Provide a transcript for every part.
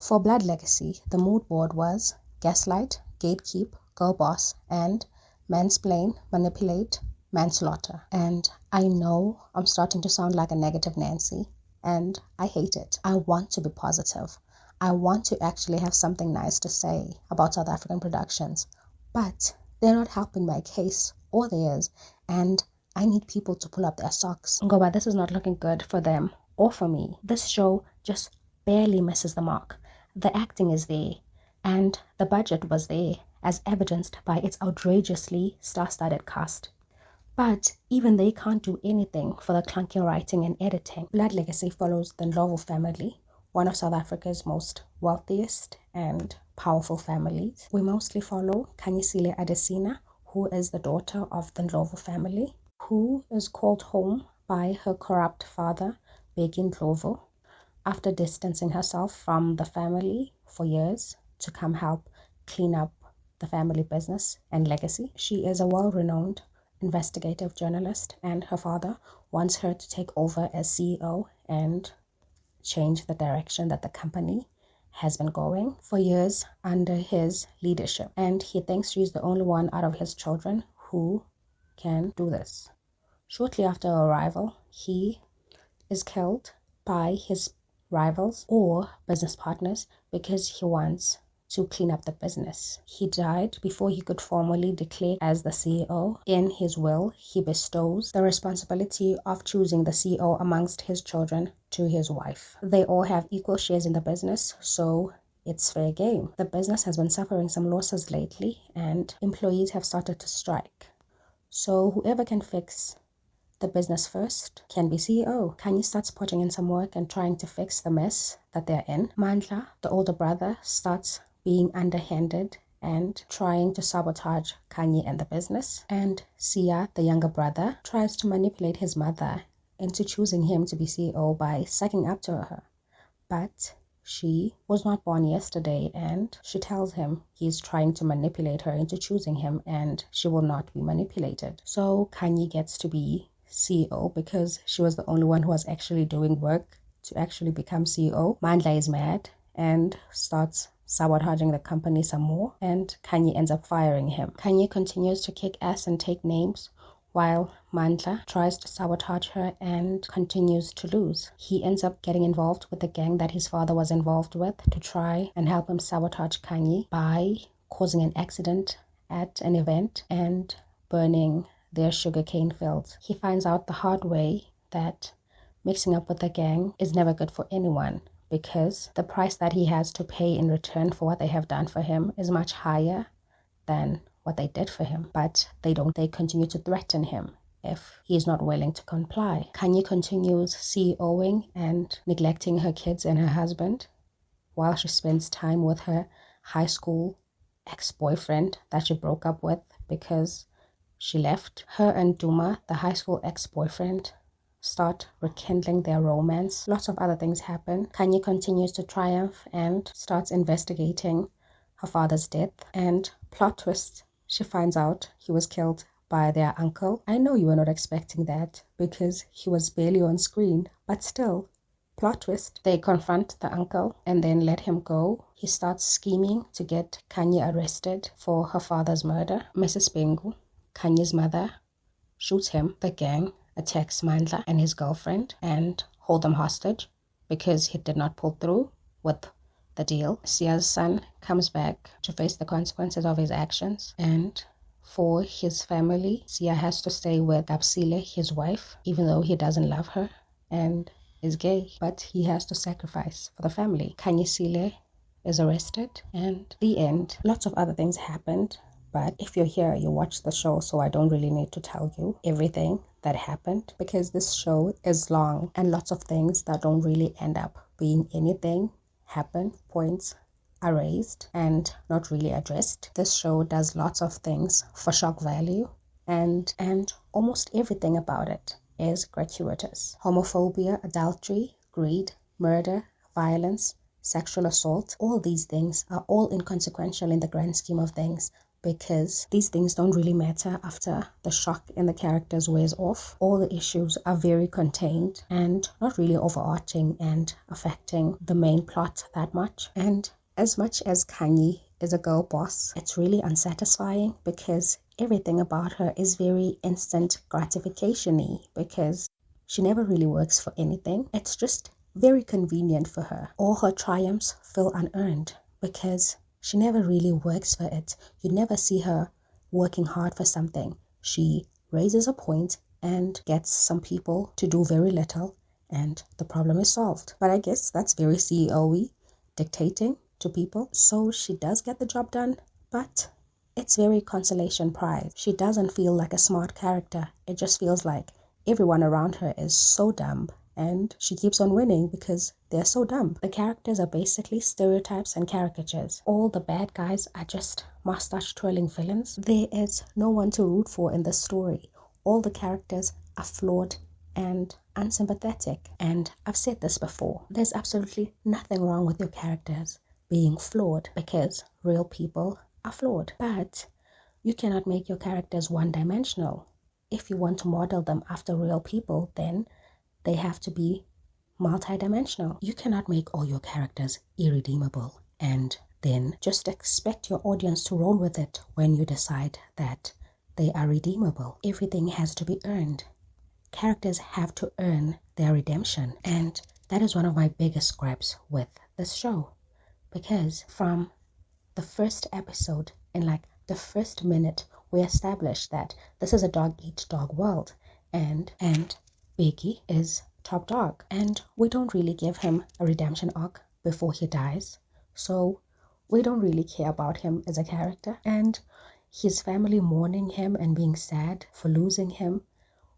For Blood Legacy, the mood board was gaslight, gatekeep, girl boss, and mansplain, manipulate, manslaughter. And I know I'm starting to sound like a negative Nancy, and I hate it. I want to be positive. I want to actually have something nice to say about South African productions, but they're not helping my case or theirs, and I need people to pull up their socks. Ngoba this is not looking good for them or for me. This show just barely misses the mark. The acting is there, and the budget was there, as evidenced by its outrageously star-studded cast. But even they can't do anything for the clunky writing and editing. Blood Legacy follows the Ndlovu family, one of South Africa's most wealthiest and powerful families. We mostly follow Khanyisile Adesina, who is the daughter of the Ndlovu family, who is called home by her corrupt father, Bheki Ndlovu, after distancing herself from the family for years to come help clean up the family business and legacy. She is a well-renowned investigative journalist, and her father wants her to take over as CEO and change the direction that the company has been going for years under his leadership. And he thinks she's the only one out of his children who can do this. Shortly after arrival, he is killed by his rivals or business partners because he wants to clean up the business. He died before he could formally declare as the CEO. In his will, he bestows the responsibility of choosing the CEO amongst his children to his wife. They all have equal shares in the business, so it's fair game. The business has been suffering some losses lately, and employees have started to strike. So whoever can fix the business first can be CEO. Kanye starts putting in some work and trying to fix the mess that they're in. Mandla, the older brother, starts being underhanded and trying to sabotage Kanye and the business. And Sia, the younger brother, tries to manipulate his mother into choosing him to be CEO by sucking up to her. But she was not born yesterday, and she tells him he's trying to manipulate her into choosing him, and she will not be manipulated. So Kanye gets to be CEO because she was the only one who was actually doing work to actually become CEO. Mandla is mad and starts sabotaging the company some more, and Kanye ends up firing him. Kanye continues to kick ass and take names while Mandla tries to sabotage her and continues to lose. He ends up getting involved with the gang that his father was involved with to try and help him sabotage Kanye by causing an accident at an event and burning their sugarcane fields. He finds out the hard way that mixing up with the gang is never good for anyone, because the price that he has to pay in return for what they have done for him is much higher than what they did for him. But they continue to threaten him if he is not willing to comply. Kanye continues CEOing and neglecting her kids and her husband while she spends time with her high school ex-boyfriend that she broke up with because she left. Her and Duma, the high school ex-boyfriend, start rekindling their romance. Lots of other things happen. Kanye continues to triumph and starts investigating her father's death. And plot twist, she finds out he was killed by their uncle. I know you were not expecting that because he was barely on screen, but still, plot twist. They confront the uncle and then let him go. He starts scheming to get Kanye arrested for her father's murder. Mrs. Bengu, Kanye's mother, shoots him. The gang attacks Mandla and his girlfriend and hold them hostage because he did not pull through with the deal. Sia's son comes back to face the consequences of his actions, and for his family, Sia has to stay with Absile, his wife, even though he doesn't love her and is gay, but he has to sacrifice for the family. Khanyisile is arrested, and the end. Lots of other things happened, but if you're here, you watch the show, so I don't really need to tell you everything that happened, because this show is long and lots of things that don't really end up being anything happen. Points are raised and not really addressed. This show does lots of things for shock value, and almost everything about it is gratuitous. Homophobia, adultery, greed, murder, violence, sexual assault, all these things are all inconsequential in the grand scheme of things, because these things don't really matter after the shock in the characters wears off. All the issues are very contained and not really overarching and affecting the main plot that much. And as much as Kanye is a girl boss, it's really unsatisfying because everything about her is very instant gratification-y, because she never really works for anything. It's just very convenient for her. All her triumphs feel unearned because she never really works for it. You never see her working hard for something. She raises a point and gets some people to do very little, and the problem is solved. But I guess that's very CEO-y, dictating to people. So she does get the job done, but it's very consolation prize. She doesn't feel like a smart character. It just feels like everyone around her is so dumb, and she keeps on winning because they're so dumb. The characters are basically stereotypes and caricatures. All the bad guys are just mustache twirling villains. There is no one to root for in this story. All the characters are flawed and unsympathetic. And I've said this before, there's absolutely nothing wrong with your characters being flawed, because real people are flawed. But you cannot make your characters one-dimensional. If you want to model them after real people, then they have to be multidimensional. You cannot make all your characters irredeemable and then just expect your audience to roll with it when you decide that they are redeemable. Everything has to be earned. Characters have to earn their redemption, and that is one of my biggest gripes with this show, because from the first episode, in like the first minute, we established that this is a dog-eat-dog world, and Biggie is top dog, and we don't really give him a redemption arc before he dies, so we don't really care about him as a character. And his family mourning him and being sad for losing him,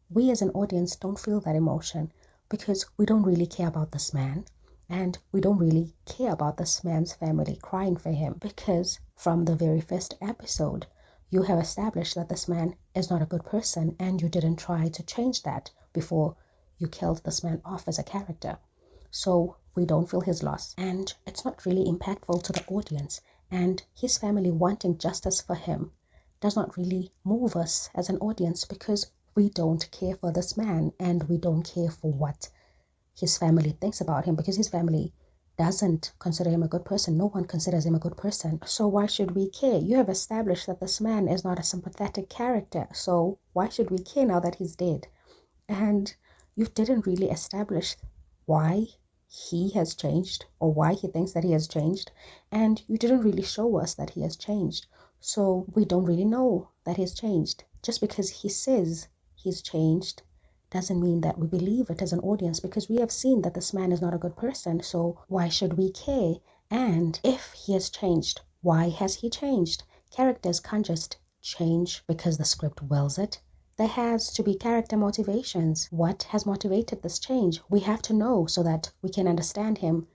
we as an audience don't feel that emotion because we don't really care about this man, and we don't really care about this man's family crying for him, because from the very first episode you have established that this man is not a good person, and you didn't try to change that before you killed this man off as a character. So we don't feel his loss, and it's not really impactful to the audience, and his family wanting justice for him does not really move us as an audience, because we don't care for this man and we don't care for what his family thinks about him, because his family doesn't consider him a good person. No one considers him a good person. So why should we care? You have established that this man is not a sympathetic character. So why should we care now that he's dead? And you didn't really establish why he has changed or why he thinks that he has changed. And you didn't really show us that he has changed. So we don't really know that he's changed. Just because he says he's changed doesn't mean that we believe it as an audience, because we have seen that this man is not a good person. So why should we care? And if he has changed, why has he changed? Characters can't just change because the script wills it. There has to be character motivations. What has motivated this change? We have to know so that we can understand him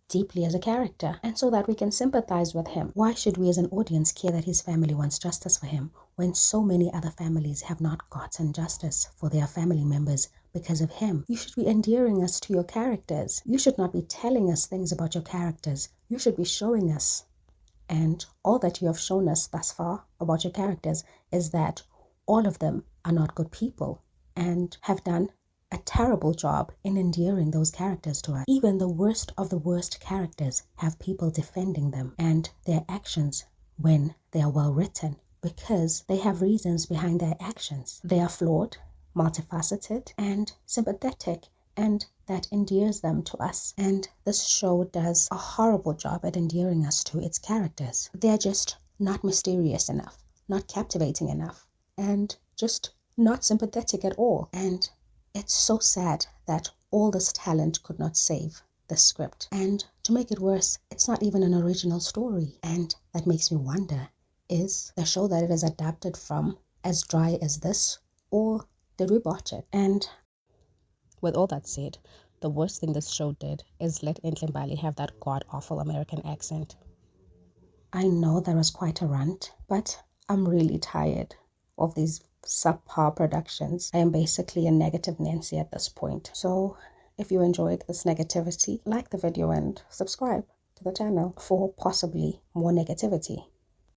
deeply as a character, and so that we can sympathize with him. Why should we as an audience care that his family wants justice for him when so many other families have not gotten justice for their family members because of him? You should be endearing us to your characters. You should not be telling us things about your characters. You should be showing us. And all that you have shown us thus far about your characters is that all of them are not good people and have done a terrible job in endearing those characters to us. Even the worst of the worst characters have people defending them and their actions when they are well written, because they have reasons behind their actions. They are flawed, multifaceted, and sympathetic, and that endears them to us. And this show does a horrible job at endearing us to its characters. They're just not mysterious enough, not captivating enough, and just not sympathetic at all. And it's so sad that all this talent could not save the script. And to make it worse, it's not even an original story. And that makes me wonder, is the show that it is adapted from as dry as this, or did we botch it? And with all that said, the worst thing this show did is let Bali have that god-awful American accent. I know that was quite a rant, but I'm really tired of these subpar productions. I am basically a negative Nancy at this point. So if you enjoyed this negativity, like the video and subscribe to the channel for possibly more negativity.